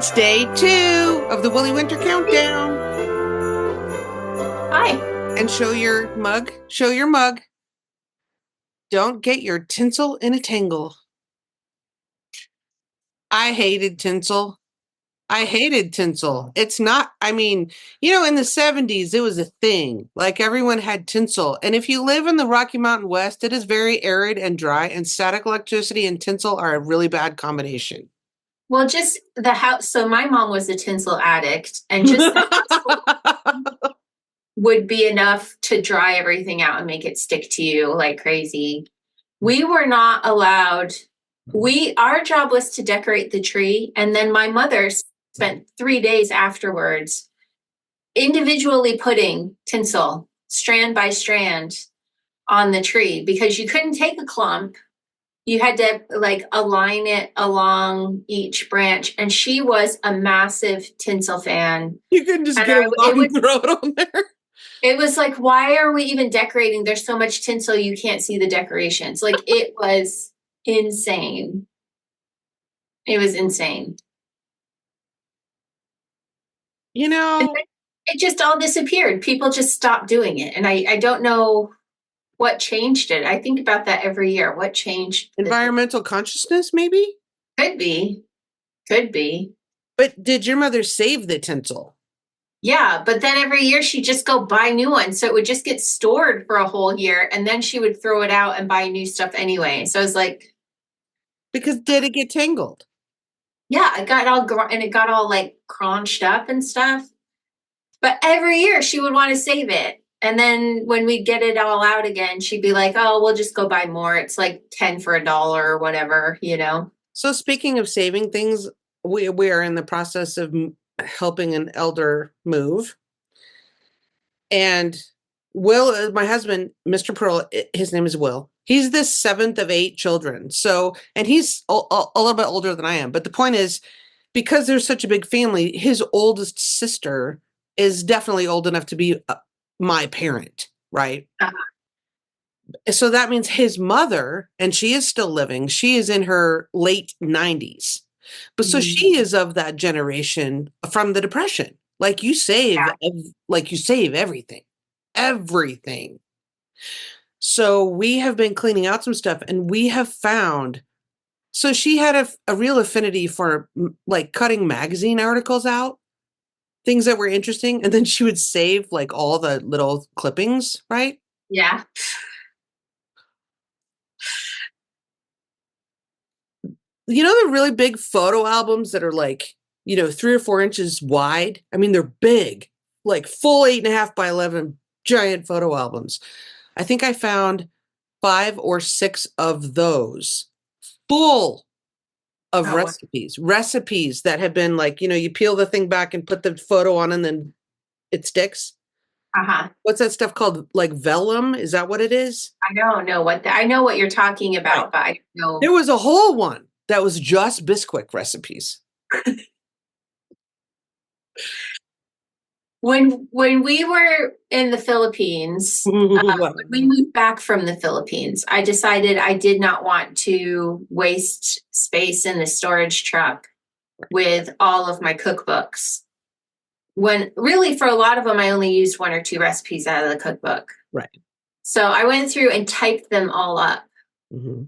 It's day 2 of the Woolly Winter Countdown. Hi. And show your mug. Show your mug. Don't get your tinsel in a tangle. I hated tinsel. I hated tinsel. It's not, in the 70s, it was a thing. Like everyone had tinsel. And if you live in the Rocky Mountain West, it is very arid and dry, and static electricity and tinsel are a really bad combination. Well, just the house. So my mom was a tinsel addict, and just the house would be enough to dry everything out and make it stick to you like crazy. We were not allowed. Our job was to decorate the tree, and then my mother spent 3 days afterwards individually putting tinsel strand by strand on the tree, because you couldn't take a clump. You had to align it along each branch. And she was a massive tinsel fan. You couldn't just get a rock and throw it on there. It was like, why are we even decorating? There's so much tinsel, you can't see the decorations. Like, it was insane. It was insane. It just all disappeared. People just stopped doing it. And I don't know what changed it. I think about that every year. What changed? Environmental consciousness, maybe? Could be. But did your mother save the tinsel? Yeah, but then every year she'd just go buy new ones. So it would just get stored for a whole year, and then she would throw it out and buy new stuff anyway. So I was like... Because did it get tangled? Yeah, it got all like crunched up and stuff. But every year she would want to save it. And then when we'd get it all out again, she'd be like, oh, we'll just go buy more. It's like 10 for $1 or whatever, So speaking of saving things, we are in the process of helping an elder move. And Will, my husband, Mr. Purl, his name is Will. He's the 7th of 8 children. So, and he's a little bit older than I am. But the point is, because there's such a big family, his oldest sister is definitely old enough to be my parent, right? Uh-huh. So that means his mother, and she is still living, she is in her late 90s. But so she is of that generation from the Depression. Like you save everything. Everything. So we have been cleaning out some stuff, and we have found, so she had a real affinity for like cutting magazine articles out, things that were interesting, and then she would save like all the little clippings, right? Yeah. You know the really big photo albums that are like, 3 or 4 inches wide? I mean, they're big, like full 8.5 by 11 giant photo albums. I think I found 5 or 6 of those full of recipes that have been like, you peel the thing back and put the photo on and then it sticks. Uh-huh. What's that stuff called? Like vellum? Is that what it is? I don't know I know what you're talking about, but I don't know. There was a whole one that was just Bisquick recipes. When we were in the Philippines, when we moved back from the Philippines, I decided I did not want to waste space in the storage truck with all of my cookbooks. When really, for a lot of them, I only used 1 or 2 recipes out of the cookbook. Right. So I went through and typed them all up. Mm-hmm.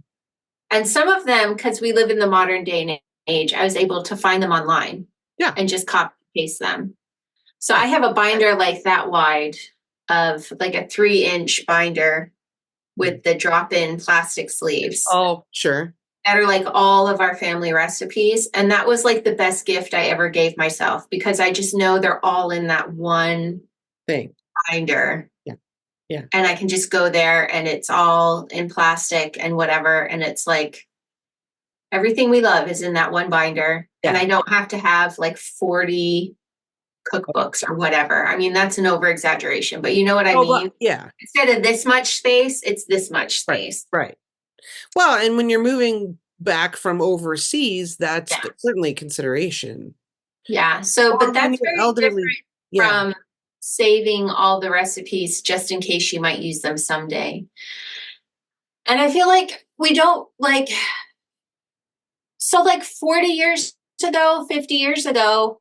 And some of them, because we live in the modern day and age, I was able to find them online. Yeah. And just copy and paste them. So I have a binder like that wide, of like a 3-inch binder with the drop-in plastic sleeves. Oh, sure. That are like all of our family recipes. And that was like the best gift I ever gave myself, because I just know they're all in that one thing binder. Yeah. Yeah. And I can just go there and it's all in plastic and whatever. And it's like everything we love is in that one binder. Yeah. And I don't have to have like 40 cookbooks or whatever. I mean, that's an over exaggeration, but you know what I mean? Well, yeah. Instead of this much space, it's this much space. Right. Well, and when you're moving back from overseas, that's certainly a consideration. Yeah. So, but that's very elderly, different from saving all the recipes just in case you might use them someday. And I feel like we don't 40 years ago, 50 years ago,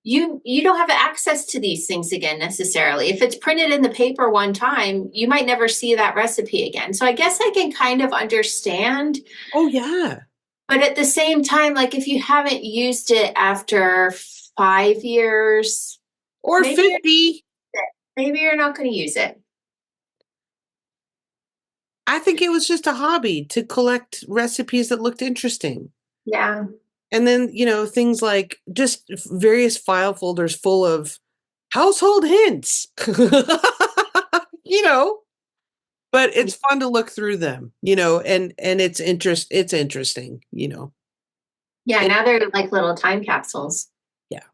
you don't have access to these things again necessarily. If it's printed in the paper one time, you might never see that recipe again. So I guess I can kind of understand. Oh, yeah. But at the same time, like if you haven't used it after 5 years, Or maybe 50. maybe you're not going to use it. I think it was just a hobby to collect recipes that looked interesting. Yeah. And then, things like just various file folders full of household hints. you know, but it's fun to look through them, and it's interesting. Yeah, And now they're like little time capsules. yeah.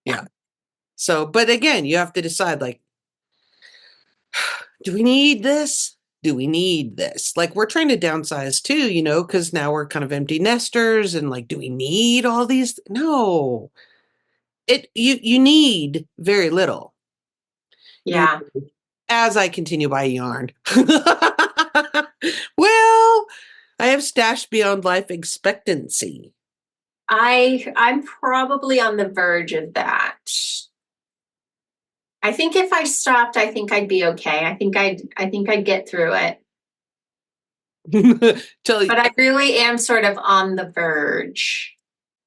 Yeah. So, but again, you have to decide, like, do we need this? Do we need this? Like, we're trying to downsize too, because now we're kind of empty nesters, and like, do we need all these? No. You need very little. You Yeah. As I continue buying yarn. Well, I have stashed beyond life expectancy. I'm probably on the verge of that. I think if I stopped, I think I'd be okay. I think I'd get through it. But I really am sort of on the verge.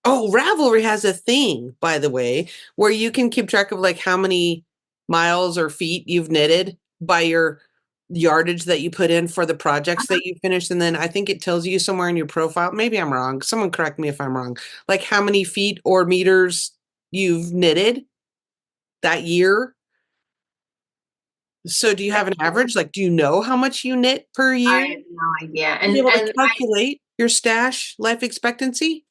Oh, Ravelry has a thing, by the way, where you can keep track of like how many miles or feet you've knitted by your yardage that you put in for the projects that you finished. And then I think it tells you somewhere in your profile, maybe I'm wrong. Someone correct me if I'm wrong. Like how many feet or meters you've knitted that year. So do you have an average? Like, do you know how much you knit per I year? have no idea. Be able to And calculate your stash life expectancy?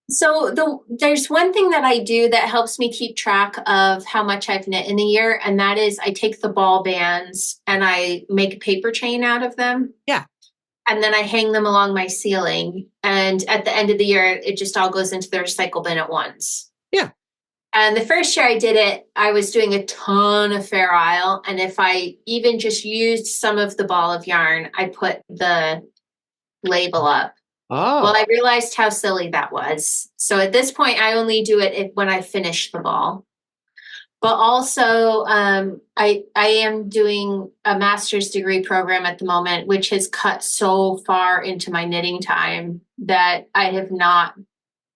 there's one thing that I do that helps me keep track of how much I've knit in a year, and that is I take the ball bands and I make a paper chain out of them. Yeah. And then I hang them along my ceiling. And at the end of the year, it just all goes into the recycle bin at once. Yeah. And the first year I did it, I was doing a ton of Fair Isle. And if I even just used some of the ball of yarn, I put the label up. Oh. Well, I realized how silly that was. So at this point, I only do it when I finish the ball. But also, I am doing a master's degree program at the moment, which has cut so far into my knitting time that I have not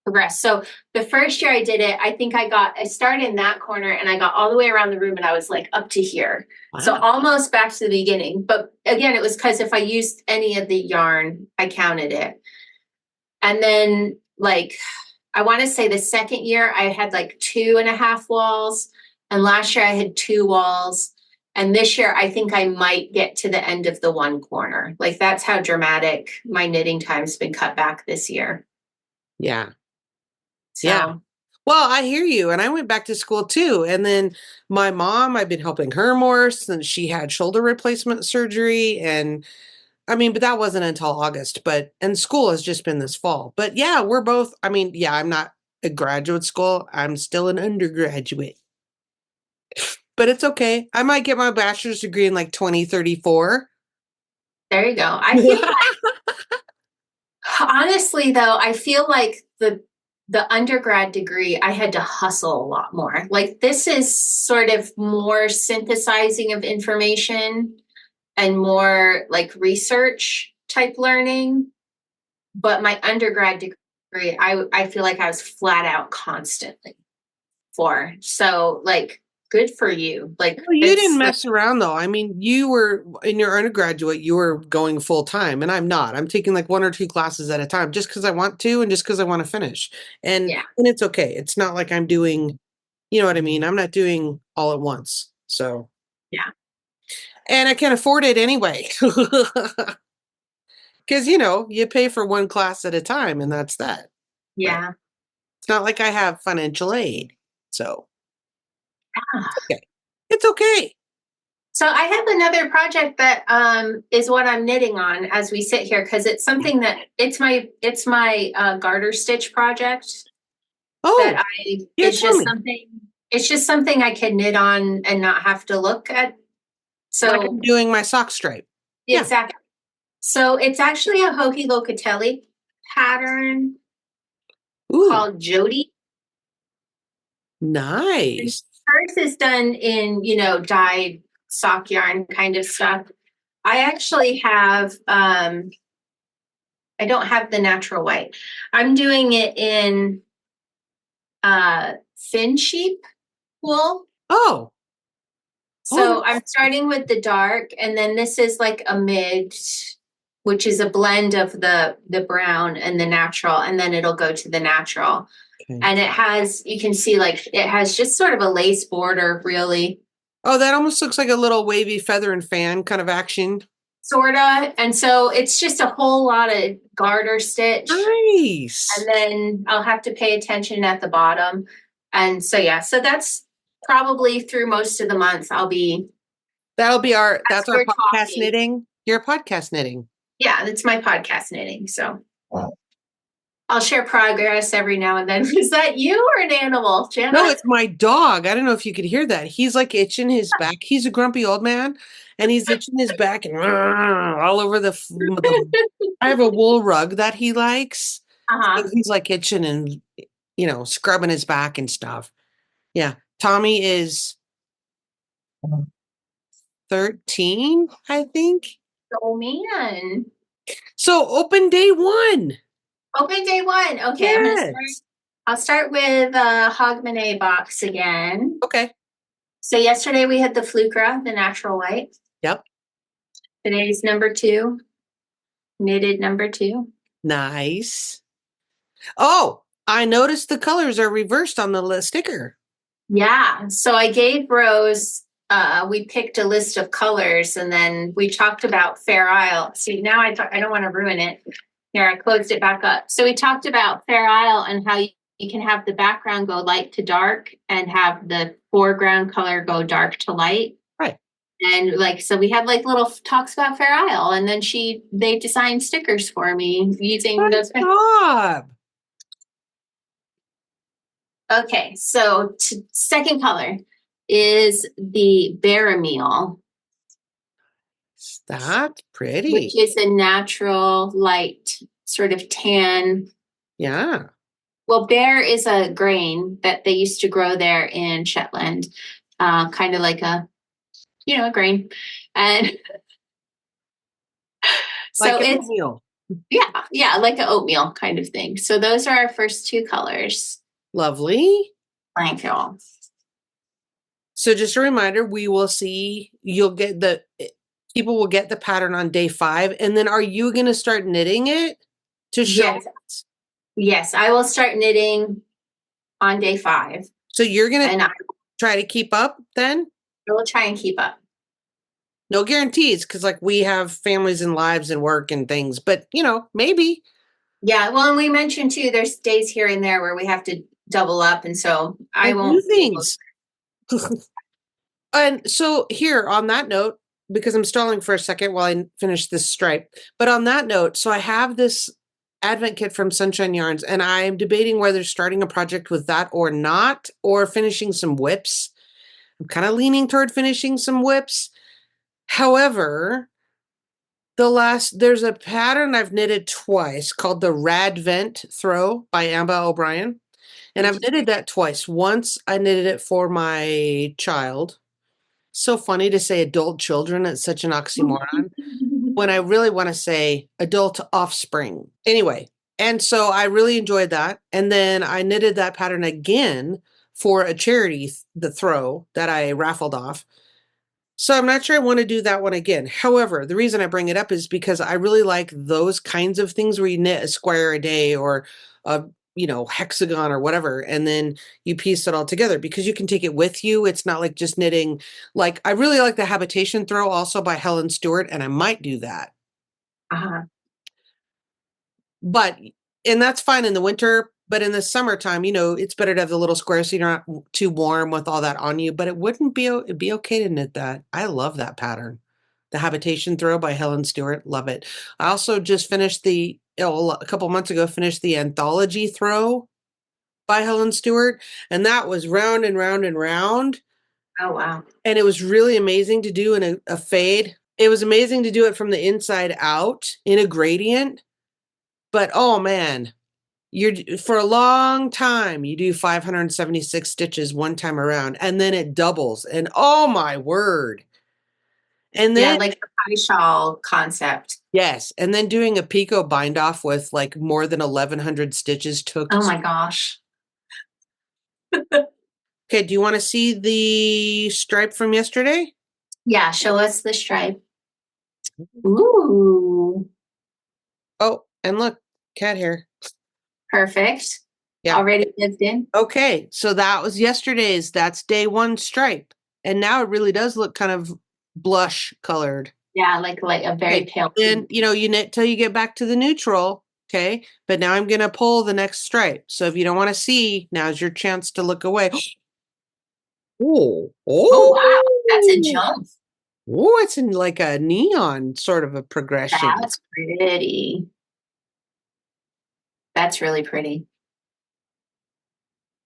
progressed. So the first year I did it, I think I started in that corner and I got all the way around the room and I was like up to here. Wow. So almost back to the beginning. But again, it was because if I used any of the yarn, I counted it. And then like, I want to say the second year I had like 2.5 walls. And last year I had 2 walls. And this year I think I might get to the end of the one corner. Like that's how dramatic my knitting time's been cut back this year. Yeah. So. Yeah. Well, I hear you. And I went back to school too. And then my mom, I've been helping her more since she had shoulder replacement surgery. And I mean, but that wasn't until August, and school has just been this fall. But yeah, we're both, I'm not a graduate school. I'm still an undergraduate. But it's okay. I might get my bachelor's degree in like 2034. There you go. I feel like, honestly, though, I feel like the undergrad degree, I had to hustle a lot more. Like this is sort of more synthesizing of information and more like research type learning. But my undergrad degree, I feel like I was flat out constantly for. So like, good for you. Like well, you didn't mess around though. I mean, you were in your undergraduate, you were going full time, and I'm not. I'm taking like 1 or 2 classes at a time just because I want to and just because I want to finish. And it's okay. It's not like I'm doing, you know what I mean? I'm not doing all at once. So yeah. And I can afford it anyway. Because, you pay for 1 class at a time and that's that. Yeah. But it's not like I have financial aid. So it's okay. It's okay. So I have another project that is what I'm knitting on as we sit here because it's something that it's my garter stitch project. Oh, that it's just something I can knit on and not have to look at. So like I'm doing my sock stripe. Exactly. Yeah. So it's actually a Hokey Locatelli pattern. Ooh, called Jody. nice. Hers is done in, dyed sock yarn kind of stuff. I actually have, I don't have the natural white. I'm doing it in fin sheep wool. Oh, So I'm starting with the dark, and then this is like a mid, which is a blend of the brown and the natural, and then it'll go to the natural. okay. And it has, you can see like it has just sort of a lace border, really. Oh, that almost looks like a little wavy feather and fan kind of action. Sorta. And so it's just a whole lot of garter stitch. Nice. And then I'll have to pay attention at the bottom. And so, yeah, so that's probably through most of the month. That's our we're podcast talking. knitting. Your podcast knitting. Yeah, that's my podcast knitting. So I'll share progress every now and then. Is that you or an animal, Jana? No, it's my dog. I don't know if you could hear that. He's like itching his back. He's a grumpy old man, and he's itching his back and all over I have a wool rug that he likes. Uh-huh. So he's like itching and, scrubbing his back and stuff. Yeah. Tommy is 13, I think. Oh, man. So open day 1. Open day 1. Okay, Yes. I'll start with Hogmanay box again. Okay. So yesterday we had the Flucra, the natural white. Yep. Today's number 2. Knitted number 2. Nice. Oh, I noticed the colors are reversed on the sticker. Yeah. So I gave Rose, we picked a list of colors, and then we talked about Fair Isle. See, now I don't want to ruin it. Here, I closed it back up. So we talked about Fair Isle and how you can have the background go light to dark and have the foreground color go dark to light. Right. And so we had little talks about Fair Isle, and then they designed stickers for me using those. Good job. Okay, so second color is the Barameel. That's pretty. Which is a natural, light, sort of tan. Yeah. Well, bear is a grain that they used to grow there in Shetland, kind of like a grain. And so like it's oatmeal. Yeah, like an oatmeal kind of thing. So those are our first 2 colors. Lovely. Thank you. So just a reminder, people will get the pattern on day 5. And then are you going to start knitting it to show? Yes. Yes, I will start knitting on day 5. So you're going to try to keep up then? I will try and keep up. No guarantees, because we have families and lives and work and things, but maybe. Yeah, well, and we mentioned too, there's days here and there where we have to double up, and so I won't do things. And so here on that note, because I'm stalling for a second while I finish this stripe, but on that note, so I have this Advent kit from Sunshine Yarns, and I'm debating whether starting a project with that or not, or finishing some whips. I'm kind of leaning toward finishing some whips. However, there's a pattern I've knitted twice called the Radvent Throw by Amba O'Brien. And I've knitted that twice. Once I knitted it for my child. So funny to say adult children. It's such an oxymoron when I really want to say adult offspring. Anyway, and so I really enjoyed that. And then I knitted that pattern again for a charity, the throw that I raffled off. So I'm not sure I want to do that one again. However, the reason I bring it up is because I really like those kinds of things where you knit a square a day or a hexagon or whatever, and then you piece it all together because you can take it with you. It's not like just knitting. I really like the Habitation Throw also by Helen Stewart, and I might do that. Uh-huh. And that's fine in the winter, but in the summertime, it's better to have the little square so you're not too warm with all that on you, but it'd be okay to knit that. I love that pattern. The Habitation Throw by Helen Stewart. Love it. I also just finished a couple months ago, finished the Anthology Throw by Helen Stewart. And that was round and round and round. Oh, wow. And it was really amazing to do in a fade. It was amazing to do it from the inside out in a gradient. But, oh, man, for a long time, you do 576 stitches one time around, and then it doubles. And oh my word. And then like the pie shawl concept. yes, and then doing a picot bind off with like more than 1100 stitches took. Oh my gosh. Okay, do you want to see the stripe from yesterday? Yeah, show us the stripe. Ooh. Oh, and look, cat hair. Perfect. Yeah. Already lived in. Okay, so that was yesterday's. That's day one stripe. And now it really does look kind of blush colored. Yeah, like a very pale. Then, you knit till you get back to the neutral. Okay, but now I'm going to pull the next stripe. So if you don't want to see, now's your chance to look away. Oh, Oh, wow. That's a jump. Oh, it's in like a neon sort of a progression. That's pretty. That's really pretty.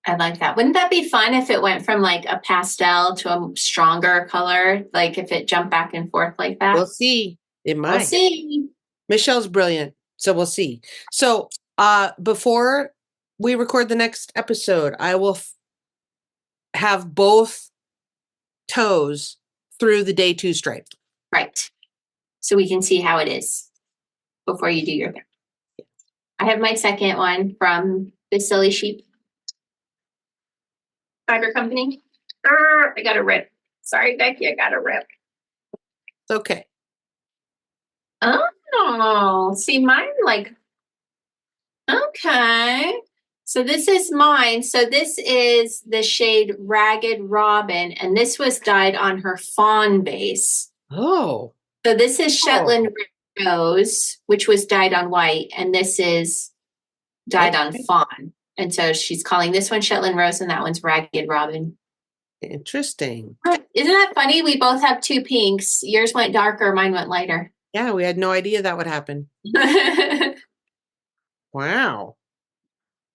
I like that. Wouldn't that be fun if it went from like a pastel to a stronger color? Like if it jumped back and forth like that? We'll see. It might. We'll see. Michelle's brilliant. So we'll see. So before we record the next episode, I will have both toes through the day 2 stripe. Right. So we can see how it is before you do your thing. I have my second one from the Silly Sheep Fibre Company. I got a rip. Sorry, Becky, I got a rip. It's okay. Oh, see mine like, okay. So this is mine. So this is the shade Ragged Robin, and this was dyed on her fawn base. Oh. So this is Shetland Rose, which was dyed on white, and this is dyed on fawn. And so she's calling this one Shetland Rose, and that one's Ragged Robin. Interesting. Isn't that funny? We both have 2 pinks. Yours went darker, mine went lighter. Yeah, we had no idea that would happen. Wow.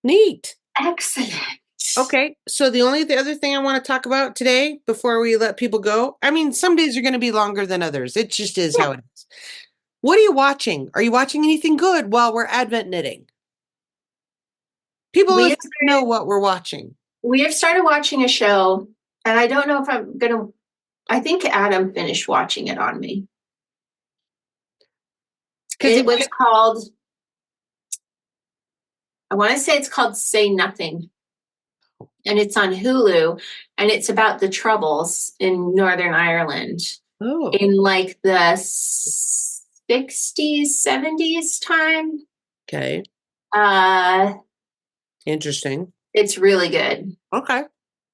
Neat. Excellent. Okay, so the other thing I want to talk about today before we let people go, I mean, some days are going to be longer than others. It just is how it is. What are you watching? Are you watching anything good while we're Advent knitting? People know what we're watching. We have started watching a show, and I don't know if I'm going to, I think Adam finished watching it on me. It was called, I want to say it's called Say Nothing. And it's on Hulu, and it's about the Troubles in Northern Ireland in like the 60s, 70s time. Okay. Interesting. It's really good. Okay.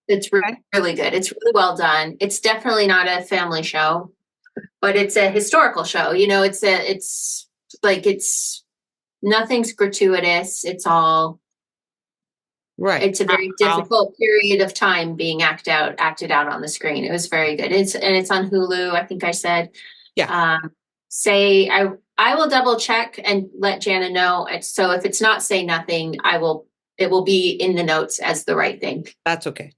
It's really good. It's really well done. It's definitely not a family show, but it's a historical show. It's nothing's gratuitous. It's all right. It's a very difficult period of time being acted out on the screen. It was very good. It's on Hulu. I think I said, I will double check and let Jana know. So if it's not Say Nothing, it will be in the notes as the right thing. That's okay.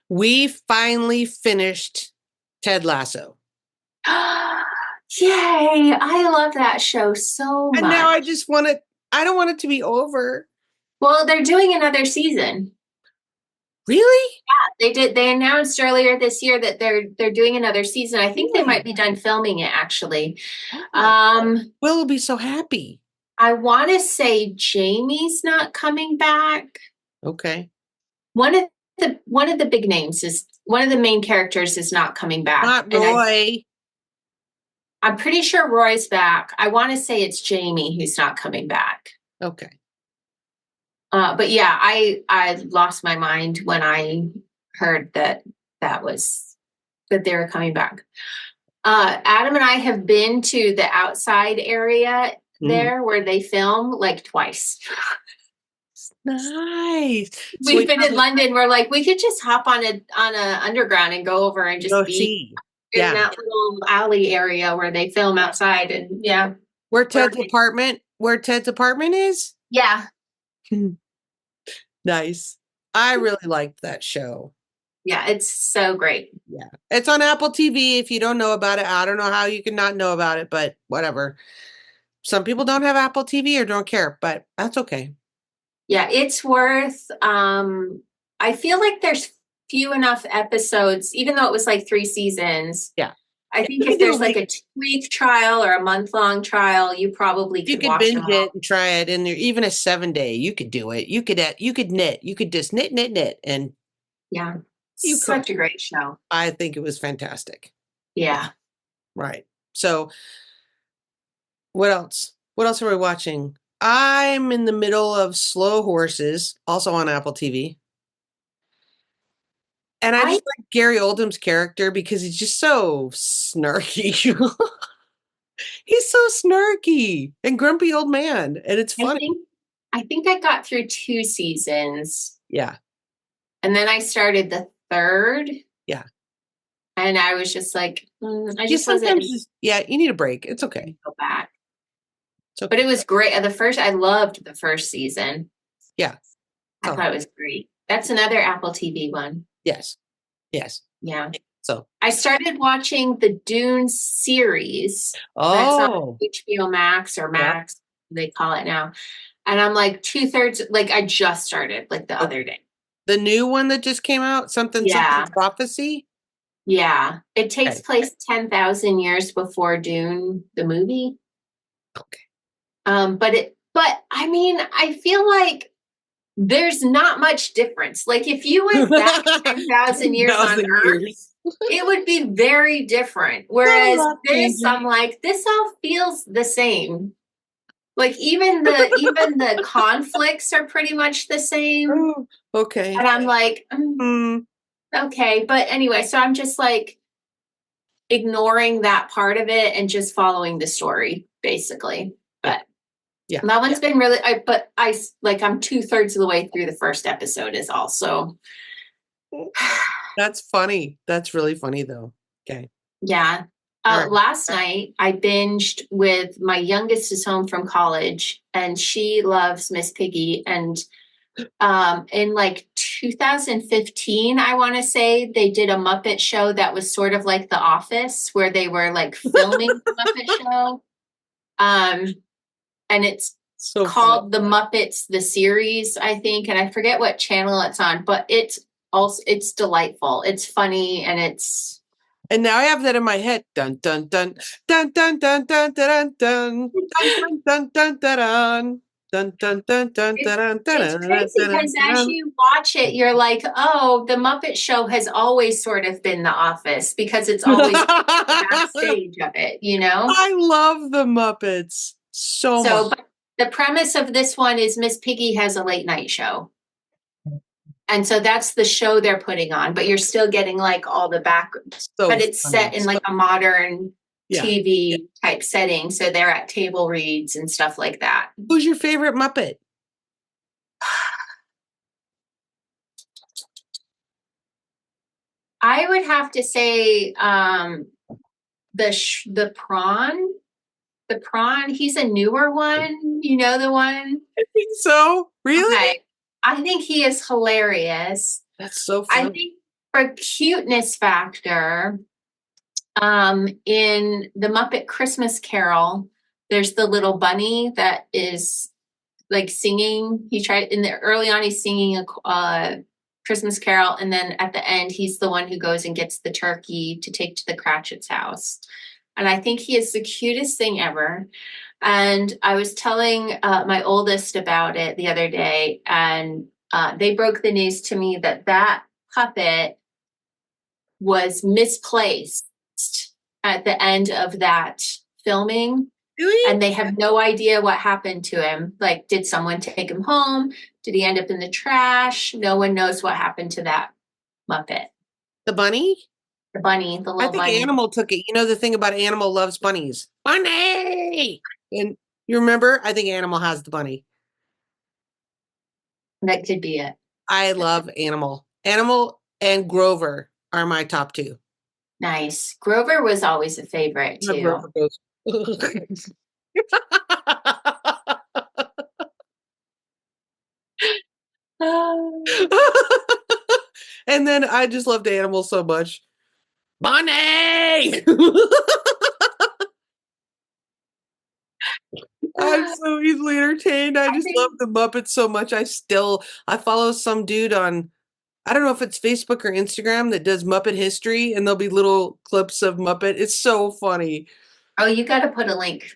We finally finished Ted Lasso. Yay! I love that show so much. And now I don't want it to be over. Well, they're doing another season. Really? Yeah, they did. They announced earlier this year that they're doing another season. I think they might be done filming it actually. Will be so happy. I want to say Jamie's not coming back. Okay. One of the big names is one of the main characters is not coming back. Not Roy. I'm pretty sure Roy's back. I want to say it's Jamie who's not coming back. Okay. But yeah, I lost my mind when I heard that they were coming back. Adam and I have been to the outside area there where they film like twice. Nice. We've been in London. We're like, we could just hop on a underground and go over and just be in that little alley area where they film outside. And yeah, where Ted's apartment is. Yeah. Nice. I really liked that show. Yeah, it's so great. Yeah, it's on Apple TV. If you don't know about it, I don't know how you can not know about it, but whatever. Some people don't have Apple TV or don't care, but that's okay. Yeah, it's worth I feel like there's few enough episodes, even though it was like 3 seasons. Yeah. I think You if can do there's like a 2-week trial or a month-long trial, you probably you could could watch binge them it all. and try it, and even a 7-day, you could do it. You could knit. You could just knit, and Yeah. you could. Such a great show. I think it was fantastic. Yeah. Right. So, what else? What else are we watching? I'm in the middle of Slow Horses, also on Apple TV. And I I just like Gary Oldham's character because he's just so snarky. He's so snarky and grumpy old man, and it's I funny. think I got through 2 seasons. Yeah. And then I started the 3rd. Yeah. And I was just like, I You just wasn't you need a break. It's okay. go back. It's okay. But it was great. I loved the first season. Yeah. I thought it was great. That's another Apple TV one. Yes. Yes. Yeah. So I started watching the Dune series. That's on HBO Max or Max, they call it now. And I'm like 2/3, like I just started like the other day. The new one that just came out, something prophecy. Yeah. It takes place 10,000 years before Dune, the movie. Okay. But I mean, I feel like there's not much difference. Like if you went back 10,000 years on Earth, it would be very different. Whereas this, I'm like, this all feels the same. Like even the conflicts are pretty much the same. Oh, okay. And I'm like, okay. But anyway, so I'm just like ignoring that part of it and just following the story, basically. But yeah, that one's been really, I'm 2/3 of the way through the first episode is also. That's funny. That's really funny though. Okay. Yeah. Last night I binged with my youngest is home from college and she loves Miss Piggy. And in like 2015, I want to say they did a Muppet show that was sort of like The Office where they were like filming the Muppet show. And it's called The Muppets, the series, I think. And I forget what channel it's on, but it's delightful. It's funny and it's. And now I have that in my head. Dun dun dun dun dun dun dun dun dun dun dun dun dun. Dun, dun, dun, dun, dun, dun, it's crazy because as you watch it, you're like, oh, the Muppet Show has always sort of been The Office because it's always the backstage of it, you know? I love the Muppets so much. But the premise of this one is Miss Piggy has a late night show. And so that's the show they're putting on, but you're still getting like all the but it's set in like a modern TV type setting. So they're at table reads and stuff like that. Who's your favorite Muppet? I would have to say the prawn. The prawn, he's a newer one. You know the one? I think so. Really? Okay. I think he is hilarious. That's so funny. I think for cuteness factor, in the Muppet Christmas Carol, there's the little bunny that is like singing. Early on, he's singing a Christmas Carol, and then at the end, he's the one who goes and gets the turkey to take to the Cratchit's house. And I think he is the cutest thing ever. And I was telling my oldest about it the other day, and they broke the news to me that puppet was misplaced at the end of that filming. Really? And they have no idea what happened to him. Like, did someone take him home? Did he end up in the trash? No one knows what happened to that Muppet. The bunny? The bunny, the little bunny. I think Animal took it. You know the thing about Animal loves bunnies. Bunny! And you remember? I think Animal has the bunny. That could be it. I love Animal. Animal and Grover are my top 2. Nice. Grover was always a favorite too. Grover goes. And then I just loved Animal so much. Bunny! I'm so easily entertained. I just love think, the Muppets so much. I follow some dude on, I don't know if it's Facebook or Instagram, that does Muppet history, and there'll be little clips of Muppet. It's so funny. oh, you got to put a link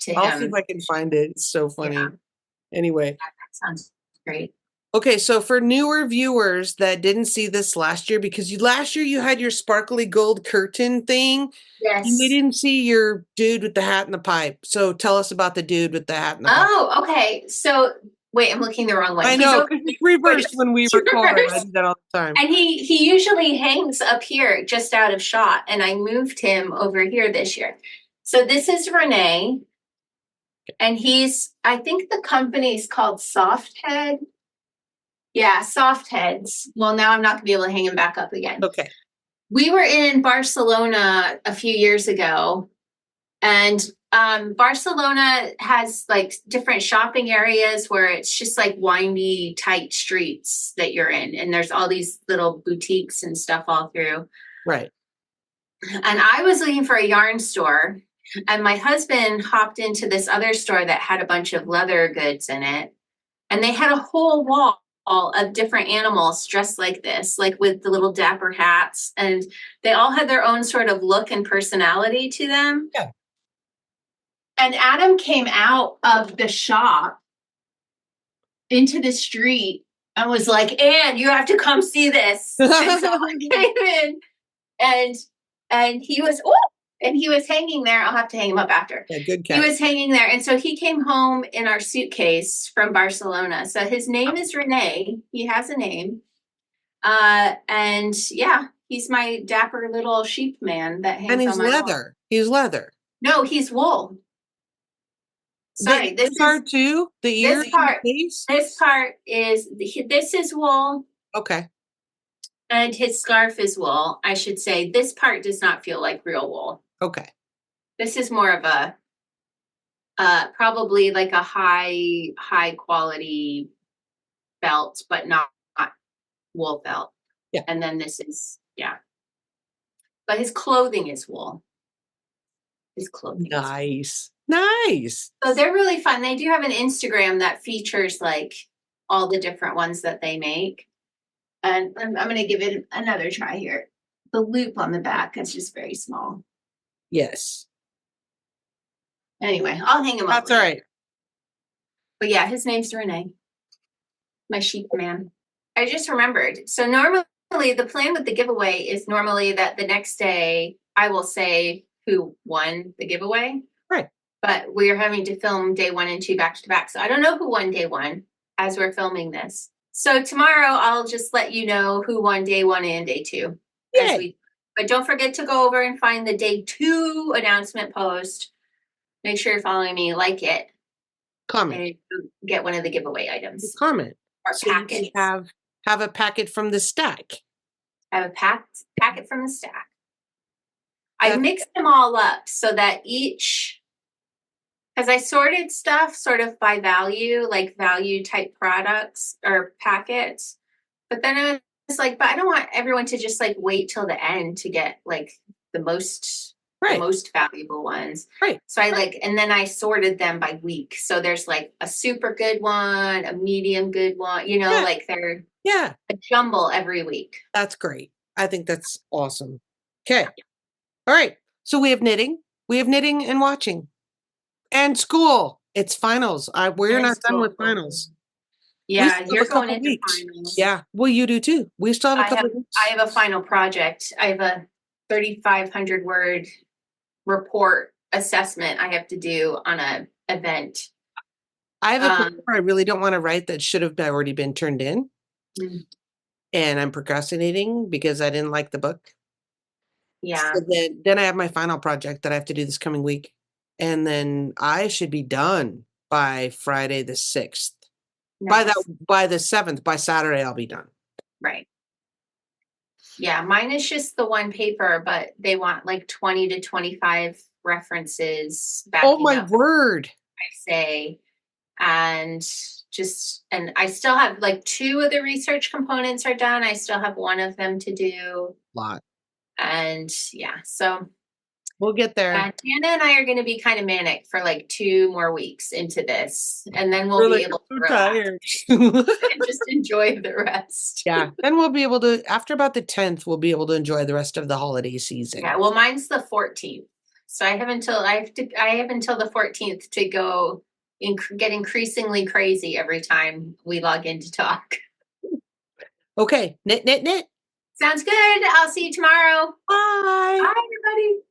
to I'll see if him. I can find it. It's so Yeah, funny. Anyway. that sounds great. Okay, so for newer viewers that didn't see this last year, because last year you had your sparkly gold curtain thing, and they Yes. didn't see your dude with the hat and the pipe. So tell us about the dude with the hat and the pipe. Oh, okay. So wait, I'm looking the wrong way. I He's know, over because it's here. reversed when we It's record. I reversed. do that all the time. And he usually hangs up here just out of shot, and I moved him over here this year. So this is Renee, and I think the company's called Softhead. Yeah, Softheads. Well, now I'm not gonna be able to hang him back up again. Okay. We were in Barcelona a few years ago, and Barcelona has like different shopping areas where it's just like windy, tight streets that you're in. And there's all these little boutiques and stuff all through. Right. And I was looking for a yarn store, and my husband hopped into this other store that had a bunch of leather goods in it. And they had a whole wall of different animals dressed like this, like with the little dapper hats. And they all had their own sort of look and personality to them. Yeah. And Adam came out of the shop into the street and was like, "Anne, you have to come see this." And so I came in, and he was, and he was hanging there. I'll have to hang him up after. Yeah, good cat. He was hanging there. And so he came home in our suitcase from Barcelona. So his name is Renee. He has a name. And yeah, he's my dapper little sheep man that hangs And he's on my wall. leather. He's leather. No, he's wool. Sorry, this part too? The ear this part, and the face? this part is, this is wool. Okay. And his scarf is wool. I should say this part does not feel like real wool. Okay. This is more of a, probably like a high quality felt, but not wool felt. Yeah. And then this is, yeah. But his clothing is wool. His clothing. Nice. Nice. So they're really fun. They do have an Instagram that features like all the different ones that they make. And I'm going to give it another try here. The loop on the back is just very small. Yes. Anyway, I'll hang him up. That's all right. But yeah, his name's Renee. My sheep man. I just remembered. So normally the plan with the giveaway is normally that the next day I will say who won the giveaway. Right. But we are having to film day 1 and 2 back to back. So I don't know who won day 1 as we're filming this. So tomorrow I'll just let you know who won day 1 and day 2. But don't forget to go over and find the day 2 announcement post. Make sure you're following me, like it. Comment. And get one of the giveaway items. Comment. Or so packet. You can have a packet from the stack. I have a packet from the stack. I mixed them all up so that each, because I sorted stuff sort of by value, like value type products or packets. But then I was like, but I don't want everyone to just like wait till the end to get like the most valuable ones. Right. So and then I sorted them by week. So there's like a super good one, a medium good one, like they're a jumble every week. That's great. I think that's awesome. Okay. All right. So we have knitting and watching and school. It's finals. We're not done with finals. Yeah, you're going into finals. Yeah. Well, you do too. We still have a couple of weeks. I have a final project. I have a 3,500 word report assessment I have to do on an event. I have a paper I really don't want to write that should have already been turned in. And I'm procrastinating because I didn't like the book. Yeah. So then I have my final project that I have to do this coming week. And then I should be done by Friday the 6th. Nice. By the 7th, by Saturday, I'll be done. Right. Yeah, mine is just the one paper, but they want like 20 to 25 references. Oh my word. I say. And I still have like 2 of the research components are done. I still have one of them to do. Lot. And yeah, so We'll get there. Jana and I are going to be kind of manic for like 2 more weeks into this, and then we'll be able to relax and just enjoy the rest. Yeah. Then we'll be able to, after about the 10th, we'll be able to enjoy the rest of the holiday season. Yeah. Well, mine's the 14th. So I have until the 14th to go get increasingly crazy every time we log in to talk. Okay. Knit, knit, knit. Sounds good. I'll see you tomorrow. Bye. Bye, everybody.